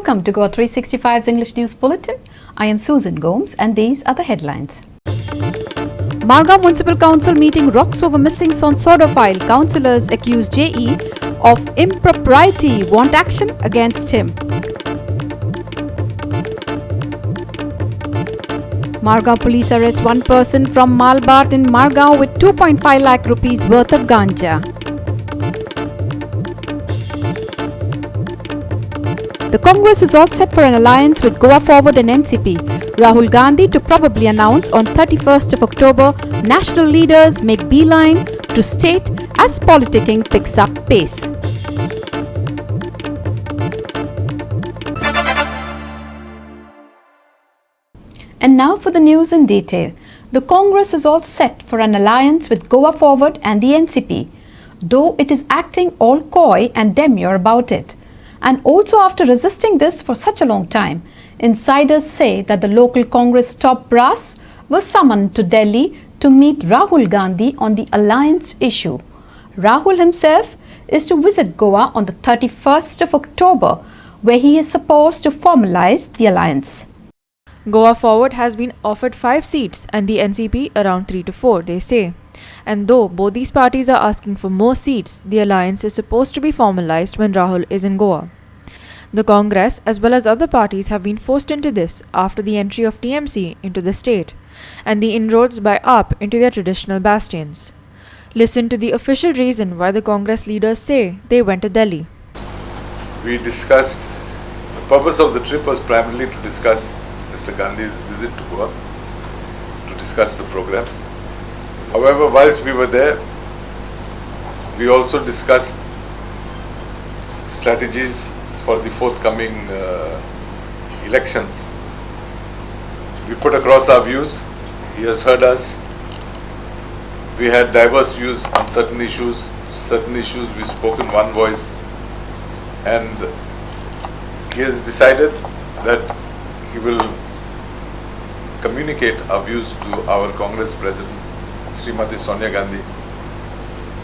Welcome to Goa 365's English News Bulletin. I am Susan Gomes and these are the headlines. Margao Municipal Council meeting rocks over missing Sonsodo file. Councillors accuse JE of impropriety, want action against him. Margao police arrest one person from Malbat in Margao with 2.5 lakh rupees worth of ganja. The Congress is all set for an alliance with Goa Forward and NCP. Rahul Gandhi to probably announce on 31st of October. National leaders make beeline to state as politicking picks up pace. And now for the news in detail. The Congress is all set for an alliance with Goa Forward and the NCP, though it is acting all coy and demure about it. And also after resisting this for such a long time, insiders say that the local Congress top brass was summoned to Delhi to meet Rahul Gandhi on the alliance issue. Rahul himself is to visit Goa on the 31st of October, where he is supposed to formalize the alliance. Goa Forward has been offered 5 seats and the NCP around 3 to 4, they say. And though both these parties are asking for more seats, the alliance is supposed to be formalized when Rahul is in Goa. The Congress as well as other parties have been forced into this after the entry of TMC into the state and the inroads by AAP into their traditional bastions. Listen to the official reason why the Congress leaders say they went to Delhi. We discussed, the purpose of the trip was primarily to discuss Mr. Gandhi's visit to Goa, to discuss the program. However, whilst we were there, we also discussed strategies for the forthcoming elections. We put across our views. He has heard us. We had diverse views on certain issues. Certain issues we spoke in one voice. And he has decided that he will communicate our views to our Congress President, Srimati Sonia Gandhi,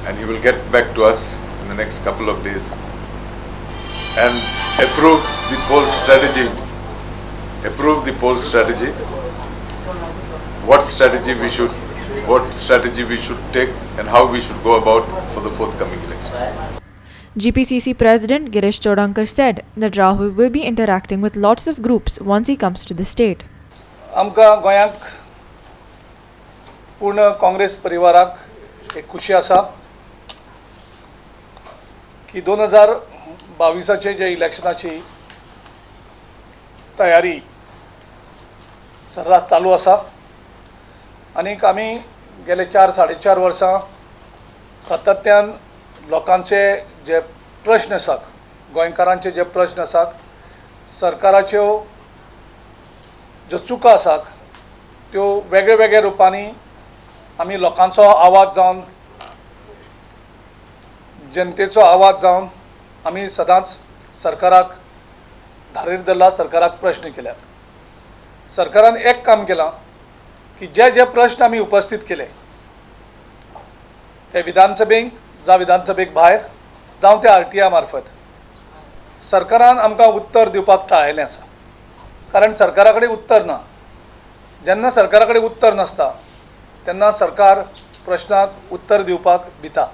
and he will get back to us in the next couple of days and approve the poll strategy. What strategy we should take and how we should go about for the forthcoming elections. GPCC President Girish Chodankar said that Rahul will be interacting with lots of groups once he comes to the state. आमकां गोंयांक पूर्ण काँग्रेस परिवाराक एक खुशी आसा की 2022चे जे इलेक्शनाची तयारी सर्रास चालू आसा आनीक आमी गेले 4-4.5 वर्सां सातत्यान लोकांचे जे प्रश्न आसात गोंयकारांचे जे प्रश्न आसात सरकाराच्यो ज्यो चुका आसात त्यो वेगळ्या वेगळ्या रुपांनी आमी लोकांचो आवाज जावन जनतेचो आवाज जावन आमी सदांच सरकाराक धारेर धरला सरकाराक प्रश्न केल्यात सरकारान एक काम केलां की जे प्रश्न आमी उपस्थित केले ते विधानसभेक जावं विधानसभेक भायर जावं ते RTI मार्फत सरकारान आमकां उत्तर दिवपाक टाळिल्लें आसा कारण सरकारा कडेन उत्तर ना जेन्ना सरकारा कडेन उत्तर नासता तेन्ना सरकार प्रश्नाक उत्तर दिवपाक भिता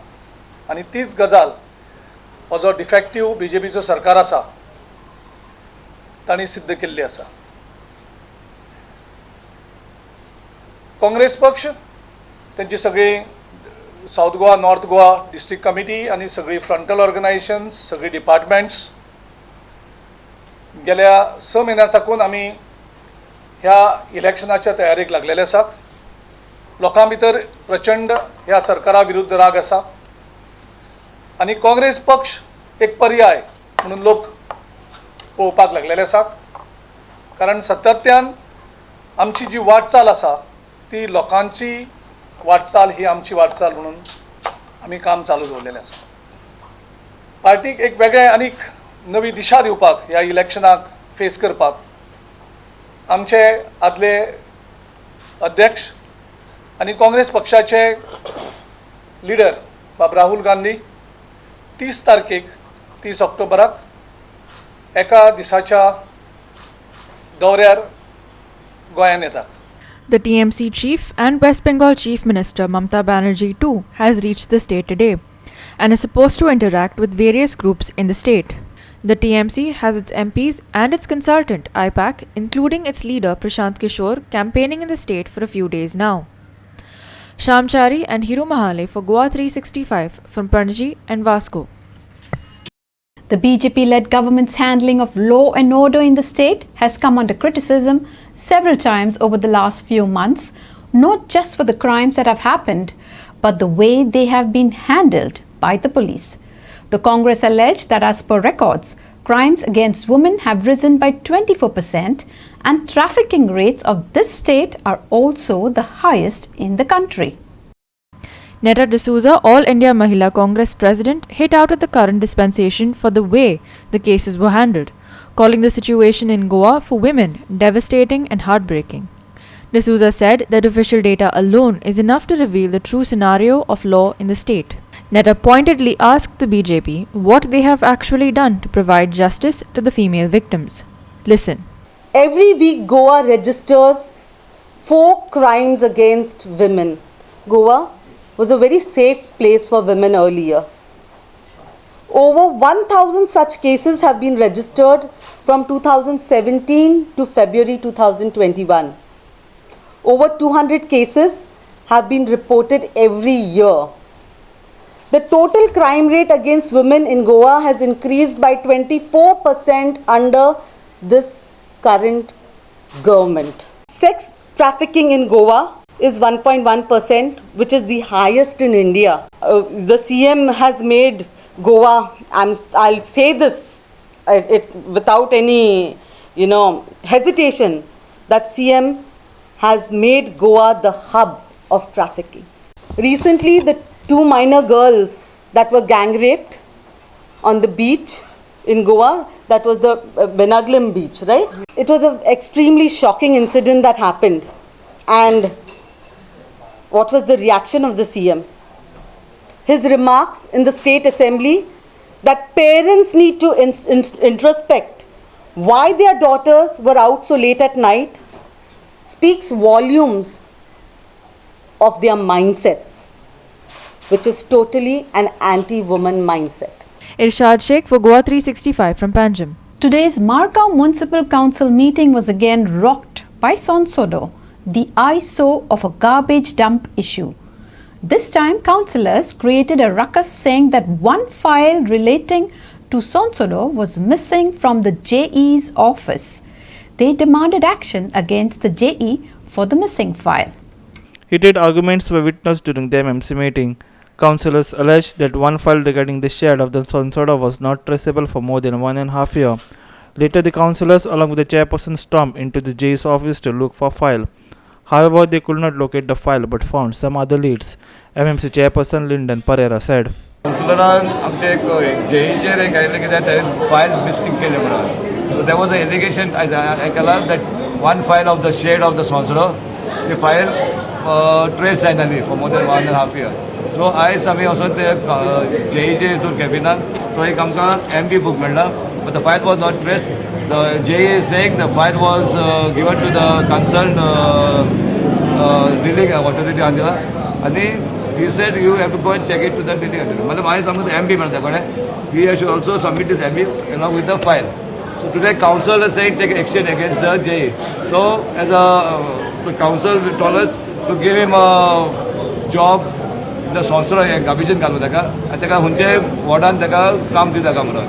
आनी तीच गजाल हो जो डिफेक्टीव BJPचो सरकार आसा तांणी सिद्ध केल्ली आसा. काँग्रेस पक्ष तेंची सगळी south Goa north Goa district committee आनी सगळी फ्रंटल ऑर्गनायजेशन्स सगळी डिपार्टमेंट्स गेल्या 6 म्हयन्यां साकून आमी ह्या इलेक्शनाच्या तयारेक लागलेले आसात लोकां भितर प्रचंड ह्या सरकारा विरुद्ध राग आसा आनी काँग्रेस पक्ष एक पर्याय म्हणून लोक पळोवपाक लागलेले आसात कारण सातत्यान आमची जी वाटचाल आसा ती लोकांची वाटचाल ही आमची वाटचाल म्हणून आमी काम चालू दवरलेलें आसा. पार्टीक एक वेगळे आनीक नवी दिशा दिवपाक ह्या इलेक्शनाक फेस करपाक आमचे आदले अध्यक्ष आनी काँग्रेस पक्षाचे लिडर बाब राहुल गांधी 30 तारखेक 30 ऑक्टोबराक एका दिसाच्या दौऱ्यार गोंयांत येतात. The TMC chief and West Bengal Chief Minister Mamata Banerjee too has reached the state today and is supposed to interact with various groups in the state. The TMC has its MPs and its consultant IPAC, including its leader Prashant Kishore, campaigning in the state for a few days now. Shyam Chari and Hiru Mahale for Goa 365 from Panaji and Vasco. The BJP-led government's handling of law and order in the state has come under criticism several times over the last few months, not just for the crimes that have happened, but the way they have been handled by the police. The Congress alleged that as per records, crimes against women have risen by 24% and trafficking rates of this state are also the highest in the country. Netta D'Souza, All India Mahila Congress president, hit out at the current dispensation for the way the cases were handled, calling the situation in Goa for women devastating and heartbreaking. D'Souza said that official data alone is enough to reveal the true scenario of law in the state. Netta pointedly asked the BJP what they have actually done to provide justice to the female victims. Listen. Every week Goa registers 4 crimes against women. Goa was a very safe place for women earlier. Over 1,000 such cases have been registered from 2017 to February 2021. Over 200 cases have been reported every year. The total crime rate against women in Goa has increased by 24% under this current government. Sex trafficking in Goa is 1.1%, which is the highest in India. The CM has made Goa, I'll say this without any hesitation, that CM has made Goa the hub of trafficking. Recently, the 2 minor girls that were gang raped on the beach in Goa, that was the Benaglim beach, right? It was an extremely shocking incident that happened. And what was the reaction of the CM? His remarks in the State Assembly that parents need to introspect why their daughters were out so late at night speaks volumes of their mindsets, which is totally an anti-woman mindset. Irshad Sheikh for Goa 365 from Panjim. Today's Margao Municipal Council meeting was again rocked by Sonsodo, the eyesore of a garbage dump issue. This time, councillors created a ruckus saying that one file relating to Sonsodo was missing from the JE's office. They demanded action against the JE for the missing file. Heated arguments were witnessed during the MMC meeting. Councillors alleged that one file regarding the share of the Sonsodo was not traceable for more than 1.5 years. Later, the councillors along with the chairperson stormed into the JE's office to look for file. However, they could not locate the file but found some other leads. MMC chairperson Lyndon Pereira said. काउन्सिलरान आमचे एक जेईचेर एक आयिल्लें कित्याक ताणें file missing केली म्हणून. So there was an allegation that one file of the shade of the Sonsodo, the file trace जायनाली for more than 1.5 years. So आयज आमी वचून ते जेईचे हितून कॅबिनान तो एक आमकां MB book मेळ्ळा, but the file was not traced. The JE is saying the file was given to the concerned dealing authority Andhra, and he said you have to go and check it to the dealing authority. Matlab I something MB meelta kone. He should also submit his MB along with the file. So today council is saying take action against the JE. So as the council told us to give him a job in the Sonsodo garbage घालूं ताका आनी ताका खंयचे वॉर्डान ताका काम दिता काय म्हणून.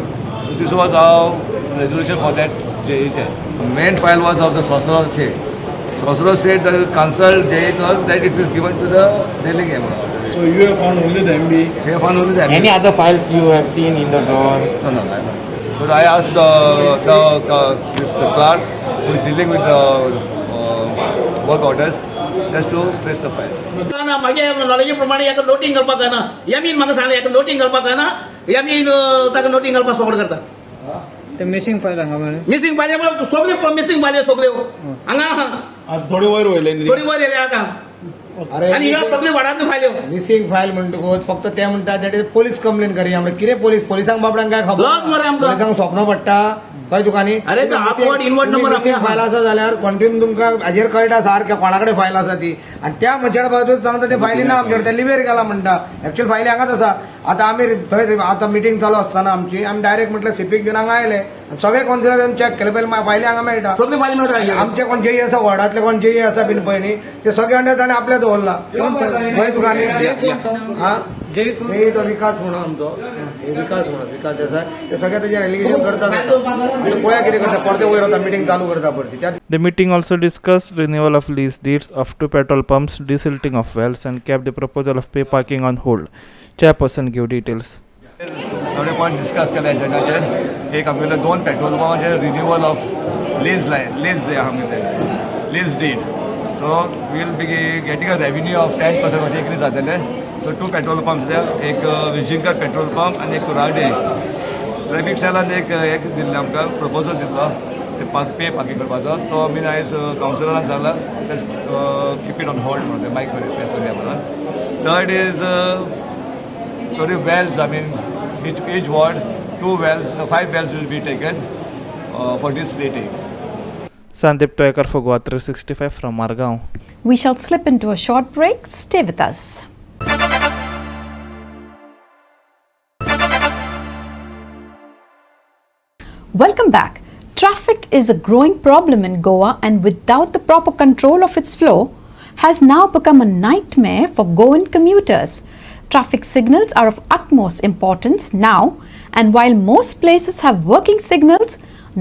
So this was how resolution for that JE. The main file was of the Sonsodo state. Sonsodo state, the council JE told that it is given to the delegate. So you have found only the MB? We have found only the MB. Any other files you have seen in the drawer? No, I have not seen. So I asked the clerk who is dealing with the work orders just to trace the file. माझ्या नॉलेजीप्रमाणे याका noting घालपाक जायना. यमीन म्हाका सांगलें याका noting घालपाक जायना. यमीन ताका नोटिंग घालपाक सपोर्ट करता. ते मिसिंग फायल हांगा म्हणे. मिसिंग फायले सगळे मिसिंग फायले सगळे हांगा थोडी वयर वयले थोडी वर येले आता. आणि ह्या सगळे वाडांतल्यो फायल्यो. मिसिंग फायल म्हणटकूच फक्त ते म्हणटा दॅट इज पोलीस कंप्लेन करूया म्हणजे कितें पोलिसांक बाबड्यांक काय खबर लग मरे आमकां. पोलिसांक स्वप्न पडटा कळ्ळें तुका न्ही अरे तो upward, inward number आसा. फायल आसा जाल्यार कंटिन्यू तुमकां हाजेर कळटा सारकें कोणा कडेन फायल आसा ती आनी त्या मनशाकडे बाजून सांगता ते फायली ना आमचे कडेन ते लिव्हेर केला म्हणटा एक्चुअल फायली हांगाच आसा आतां आमी थंय आतां मिटींग चालू आसतना आमची आमी डायरेक्ट म्हटल्यार सीपीक घेवन हांगा आयले सगळे कॉन्सिलर चॅक केले पयलीं फायली हांगा मेळटा सगळी फायल मेळटा आमचे कोण जेई आसा वॉर्डातले कोण जेई आसा बीन पळय न्ही ते सगळे अंडर ताणें आपल्या दवरला खंय तुका न्ही हा हे तो विकास म्हणून आमचो विकास देसाय ते सगळे ताजेर एलिगेशन करतात आनी पळया कितें करता परते वयर वता मिटींग चालू करता परती त्या The meeting also discussed renewal of lease deeds of 2 petrol pumps, desilting of wells, and kept the proposal of pay parking on hold. Chairperson gave details. थोडे पॉईंट डिस्कस केले एजेंडाचेर एक आमगेले 2 पेट्रोल पंपाचेर renewal of lease deed so will be getting a revenue of 10% अशें increase जातले सो 2 petrol pumps एक विशिंकर petrol pump आनी एक कुराडे ट्रॅफिक सेलान एक दिल्ले आमकां प्रपोजल दिल्लो ते पे पार्किंग करपाचो तो आमी आयज कावन्सिलरान सांगला कीप इट ऑन होल्ड म्हणून ते बायक करूया म्हणून थर्ड इज थोडी वेल्स I mean each ward 5 wells will be taken for this dating. Sandeep Toyakar for Goa 365 from Margaon. We shall slip into a short break. Stay with us. Welcome back. Traffic is a growing problem in Goa, and without the proper control of its flow, has now become a nightmare for Goan commuters. Traffic signals are of utmost importance now, and while most places have working signals,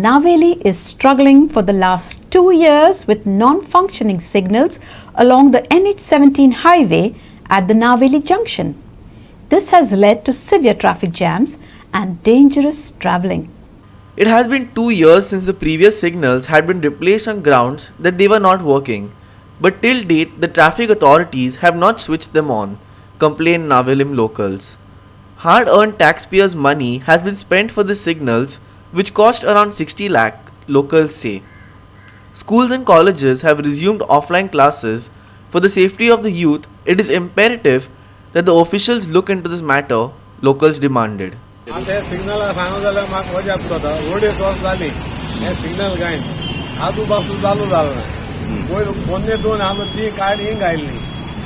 Naveli is struggling for the last 2 years with non-functioning signals along the NH17 highway at the Naveli junction. This has led to severe traffic jams and dangerous travelling. It has been 2 years since the previous signals had been replaced on grounds that they were not working, but till date the traffic authorities have not switched them on, complain Navelim locals. Hard-earned taxpayers' money has been spent for the signals, which cost around 60 lakh, locals say. Schools and colleges have resumed offline classes. For the safety of the youth, it is imperative that the officials look into this matter, locals demanded. Signal सांगू जाल्यार म्हाका मजा पडटा road एक verse जाली हे signal काय आजूबाजू चालू जालो ना पयर पोन्ने 2 आमी ती कार्ड हिंग आयिल्ली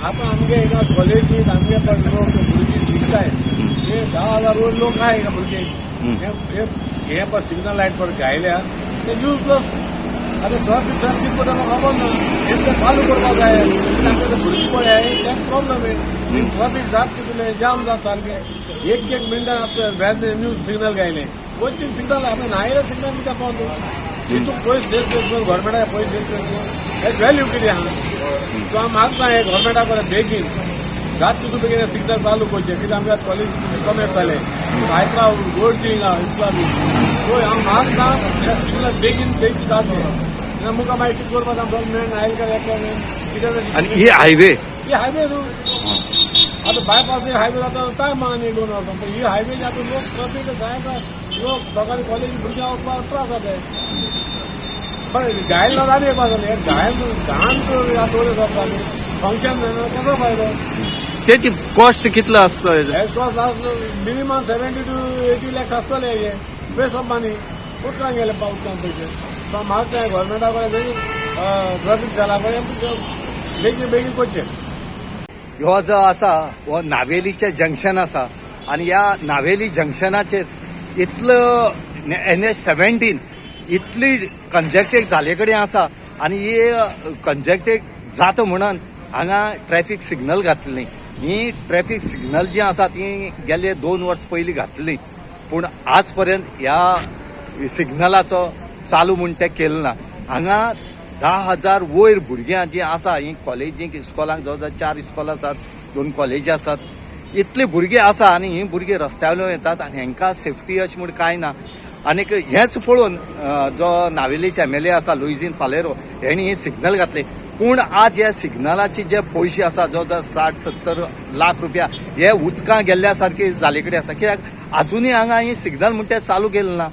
आता आमगे हिंगा कॉलेजीत आमगे लोक भुरगीं शिकताय हे 10,000 रोज लोक आहाय का भुरगे हे पण सिग्नल लायट पण घायल्या ते युजलेस आता ट्रॅफिक सर्किट पण खबर ना हे चालू करपाक जाय तांकां भुरगीं पण आहे ते प्रॉब्लेम आहे ट्रॅफिक जाम कितले जाम जात सारखे एक मिनटान आपले वेद न्यूज सिग्नल घायले कोणती सिग्नल आपण नायला सिग्नल कित्याक पावतो तू पयस देत गव्हर्मेंटाक पयस देत हे व्हॅल्यू कितें आहा तो हांव मागता हे गव्हर्मेंटा कडेन बेगीन रात बेगीन सिग्नल चालू करचे कित्याक आमच्या कॉलेज कमी जाले हायद्रा गोडजी इस्लामी सो हांव मागता हे सिग्नल बेगीन जातलो तेन्ना मुखार मागीर कितें करपाक आमकां मेळना आयले कित्याक आनी ही हायवे न्हू आता बायपास हायवे जाता टायम आनी 2 वर्सां पण ही हायवे आता लोक ट्रॅफिक जायता लोक सकाळी कॉलेज भुरग्यां वचपाक त्रास जाता पण घायल ना जाली पासून घायल घाण थोडे जाताली फंक्शन कसो फायदो त्याची कॉस्ट कितलो आसलो हेज कॉस्ट आसलो मिनिमम 70 to 80 lakhs आसतले हे बेस ऑफ मनी उदकां गेले उदकां पयशे सो म्हाका गव्हर्मेंटा कडेन बेगीन ट्रॅफिक जाला बेगीन बेगीन करचे ह्यो जो आसा हो नावेलीचे जंक्शन आसा आनी ह्या नावेली जंक्शनाचेर इतलो NH17 इतली कंजेक्टेड जाले कडेन आसा आनी ही कंजेक्टेड जाता म्हणून हांगा ट्रॅफिक सिग्नल घातली ही ट्रॅफिक सिग्नल जी आसा ती गेले 2 वर्स पयलीं घातली पूण आज पर्यंत ह्या सिग्नलाचो चालू म्हूण ते केले ना हांगा 10,000 वयर भुरग्यां जी आसा ही कॉलेजीक इस्कॉलांक जवळ 4 इस्कॉल आसात 2 कॉलेजी आसात इतले भुरगे आसा आनी ही भुरगे रस्त्यावयलो येतात आनी हांकां सेफ्टी अशें म्हूण कांय ना आनीक हेच पळोवन जो नावेलीचे MLA आसा लुईजीन फालेरो हेणी ही सिग्नल घातले पूण आज ह्या सिग्नलाचे जे पयशे आसा जो 60-70 लाख रुपया हे उदकां गेल्ल्या सारखे जाले कडेन आसा कित्याक आजुनूय हांगा ही सिग्नल म्हणटा चालू केले ना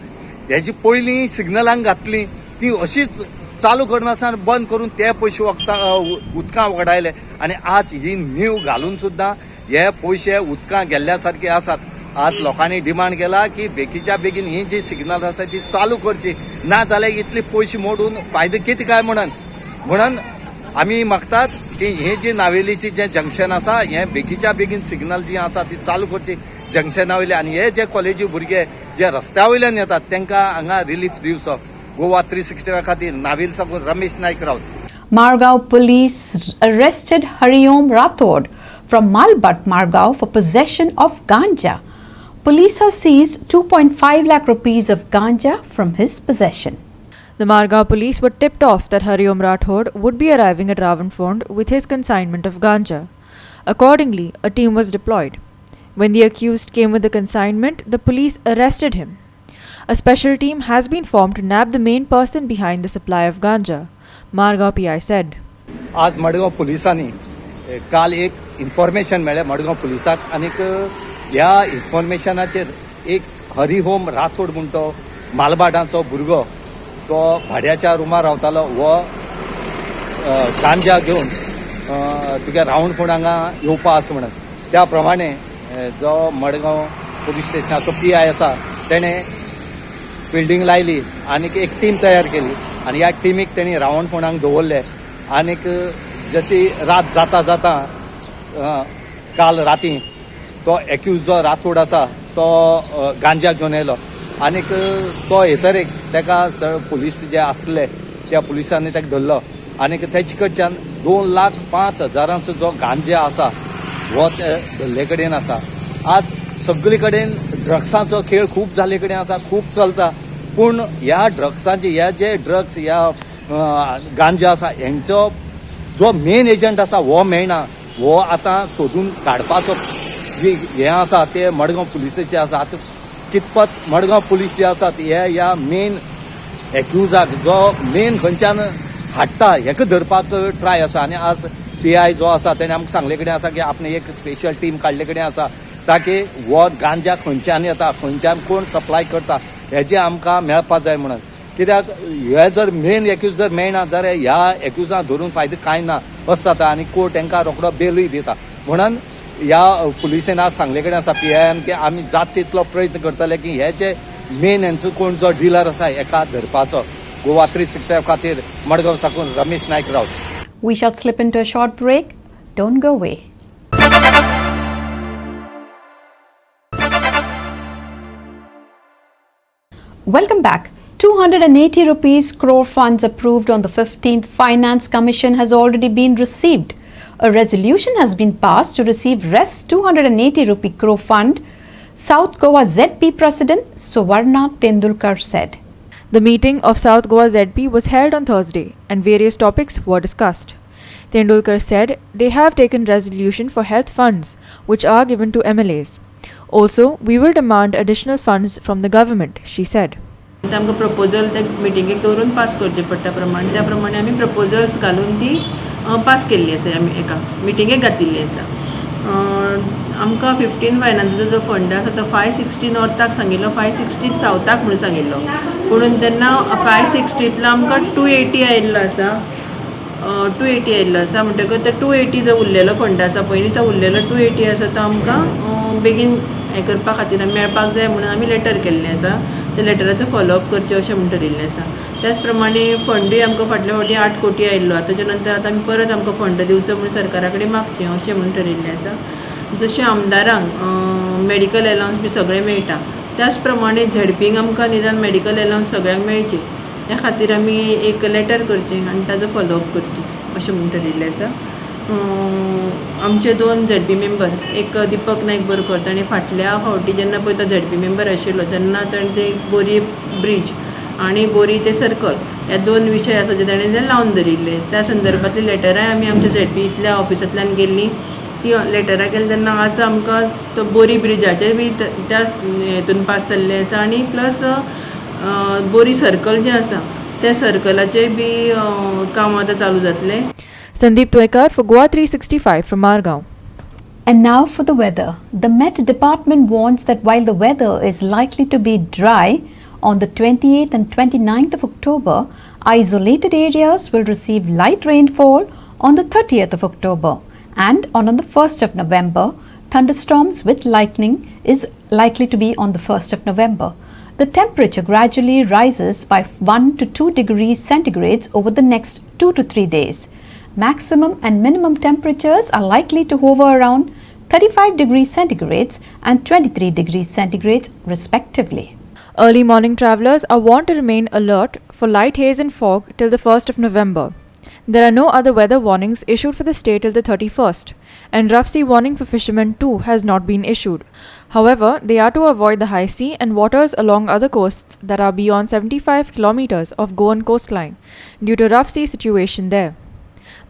हेजी पयलीं सिग्नलांक घातली ती अशीच चालू करनासतना बंद करून ते पयशे उदकां वगडायले आनी आज ही नीव घालून सुद्दां हे पयशे उदकां गेल्ल्या सारखे आसात आज लोकांनी डिमांड केला की बेगीच्या बेगीन ही जी सिग्नल आसा ती चालू करची, ना जाल्यार इतले पयशे मोडून फायदो कितें काय म्हणून आमी मागतात की हे जे नावेलीची जे जंक्शन आसा हे बेगीच्या बेगीन सिग्नल जी आसा ती चालू करची जंक्शना वयल्यान, आनी हे जे कॉलेजी भुरगे जे रस्त्या वयल्यान येतात तांकां हांगा रिलीफ दिवचो. गोवा 365 खातीर नावेल साकून रमेश नायक Rawat. Margao police arrested Hariom Rathod from Malbat, Margao for possession of ganja. Police have seized 2.5 lakh rupees of ganja from his possession. The Margao police were tipped off that Hariom Rathod would be arriving at Ravanfond with his consignment of ganja. Accordingly, a team was deployed. When the accused came with the consignment, the police arrested him. A special team has been formed to nab the main person behind the supply of ganja, Margao PI said. आज मडगांव पुलिसांनी काल एक information मेळ्ळें मडगांव पुलिसाक, आनीक ह्या इन्फॉर्मेशनाचेर एक हरिओम राठोड म्हूण तो मालबाटाचो भुरगो तो भाड्याच्या रुमार रावतालो हो गांजा घेवन तुगे रावंड फोंड हांगा येवपा आसा म्हणून. त्या प्रमाणे जो मडगांव पुलीस स्टेशनाचो PI आसा तेणें फिल्डिंग लायली आनीक एक टीम तयार केली आनी ह्या टिमीक तेणी रावंड फोंडांक दवरले. आनीक जशी रात जाता जाता काल राती तो एक्यूज जो राठोड आसा तो गांजा घेवन येयलो आनीक तो हेतरेक तेका पुलीस जे आसले त्या पुलिसांनी तेका धरलो आनीक तेचे कडच्यान 2,05,000 जो गांजा आसा हो ते धरले कडेन आसा. आज सगळे कडेन ड्रग्साचो खेळ खूब जाल्ले कडेन आसा, खूब चलता, पूण ह्या ड्रग्साचे ह्या जे ड्रग्स ह्या गांजा आसा हेंचो जो मेन एजंट आसा हो मेळना. हो आतां सोदून काडपाचो जे हें आसा ते मडगांव पुलिसेचे आसा. आतां कितपत मडगांव पुलीस जे आसात हे ह्या मेन एक्युजाक जो मेन खंयच्यान हाडटा हेका धरपाक ट्राय आसा. आनी आज PI जो आसा तेणें आमकां सांगले कडेन आसा की आपण एक स्पेशल टीम काडले कडेन आसा ताकी हो गांजा खंयच्यान येता, खंयच्यान कोण सप्लाय करता हेजे आमकां मेळपा जाय म्हणून. कित्याक हे जर मेन एक्यूज जर मेळना जाल्यार ह्या एक्युजाक धरून फायदो कांय ना असो जाता आनी कोर्ट तांकां रोखडो बेलूय दिता. म्हणून ह्या पुलिसेन आज सांगले कडेन आसा PIन की आमी जाता तितलो प्रयत्न करतले की हे जे मेन हेंचो कोण जो डिलर आसा हेका धरपाचो. गोवा 365 खातीर मडगांव साकून रमेश नायक Rawat. We shall slip into a short break. Don't go away. Welcome back. 280 rupees crore funds approved on the 15th Finance Commission has already been received. A resolution has been passed to receive rest 280 rupee crore fund, South Goa ZP President Suvarna Tendulkar said. The meeting of South Goa ZP was held on Thursday and various topics were discussed. Tendulkar said they have taken resolution for health funds which are given to MLAs. Also, we will demand additional funds from the government, she said. आमकां proposal त्या मिटिंगेक दवरून पास करचे पडटा प्रमाणे त्या प्रमाणे आमी proposals घालून ती पास केल्ली आसा. आमी एका मिटिंगेक घातिल्ली आसा. आमकां 15 फायनान्साचो जो फंड आसा तो 560 नॉर्थाक सांगिल्लो, 560 सावथाक म्हणून सांगिल्लो. पूण तेन्ना 560तलो आमकां 280 आयिल्लो आसा. 280 आयिल्लो आसा म्हणटकच तो 280 जो उरलेलो फंड आसा पळय तो उरलेलो 280 आसा तो आमकां बेगीन हें करपा खातीर मेळपाक जाय म्हणून आमी लेटर केल्लें आसा. त्या लेटराचो फॉलोअप करचें अशें म्हणून ठरिल्लें आसा. त्याच प्रमाणे फंडूय आमकां फाटल्या फावटी 8 कोटी आयिल्लो. ताच्या नंतर आतां आमी परत आमकां फंड दिवचो म्हणून सरकारा कडेन मागचें अशें म्हणून ठरिल्लें आसा. जशें आमदारांक मेडिकल अलावन्स बी सगळें मेळटा त्याच प्रमाणे झडपीक आमकां निदान मेडिकल अलावन्स सगळ्यांक मेळचें ह्या खातीर आमी एक लेटर करचें आनी ताजो फॉलोअप करचें अशें म्हणून ठरिल्लें आसा. आमचे 2 ZP मेंबर, एक दीपक नायक बोरकर ताणें फाटल्या फावटी जेन्ना पळय तो ZP मेंबर आशिल्लो तेन्ना ताणें ते बोरी ब्रिज आनी बोरी ते सर्कल ह्या 2 विशय आसा जे ताणें ते लावन दवरिल्ले. त्या संदर्भांतली लेटराय आमी आमच्या ZPतल्या ऑफिसांतल्यान गेल्ली. ती लेटरां केली तेन्ना आज आमकां तो बोरी ब्रिजाचे बी त्या हेतून पास जाल्ले आसा आनी प्लस बोरी सर्कल जे आसा त्या सर्कलाचे बी काम आतां चालू जातलें. Sandeep Twekar for Goa 365 from Margao. And now for the weather. The Met Department warns that while the weather is likely to be dry on the 28th and 29th of October, isolated areas will receive light rainfall on the 30th of October. And on the 1st of November, Thunderstorms with lightning is likely to be on the 1st of November. The temperature gradually rises by 1 to 2 degrees centigrade over the next 2 to 3 days. Maximum and minimum temperatures are likely to hover around 35 degrees centigrade and 23 degrees centigrade respectively. Early morning travellers are warned to remain alert for light haze and fog till the 1st of November. There are no other weather warnings issued for the state till the 31st, and rough sea warning for fishermen too has not been issued. However, they are to avoid the high sea and waters along other coasts that are beyond 75 kilometers of Goan coastline due to rough sea situation there.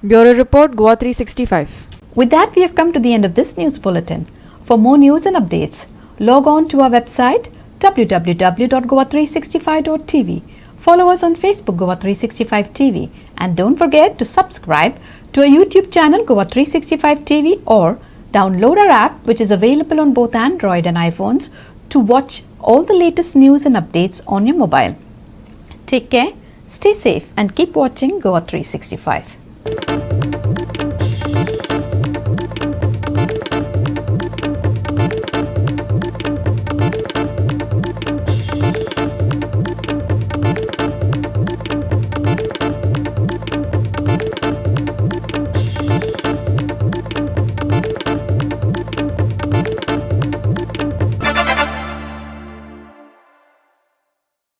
Bureau Report, Goa 365. With that, we have come to the end of this news bulletin. For more news and updates, log on to our website www.goa365.tv. Follow us on Facebook Goa 365 TV, and don't forget to subscribe to our YouTube channel Goa 365 TV, or download our app, which is available on both Android and iPhones, to watch all the latest news and updates on your mobile. Take care, stay safe, and keep watching Goa 365.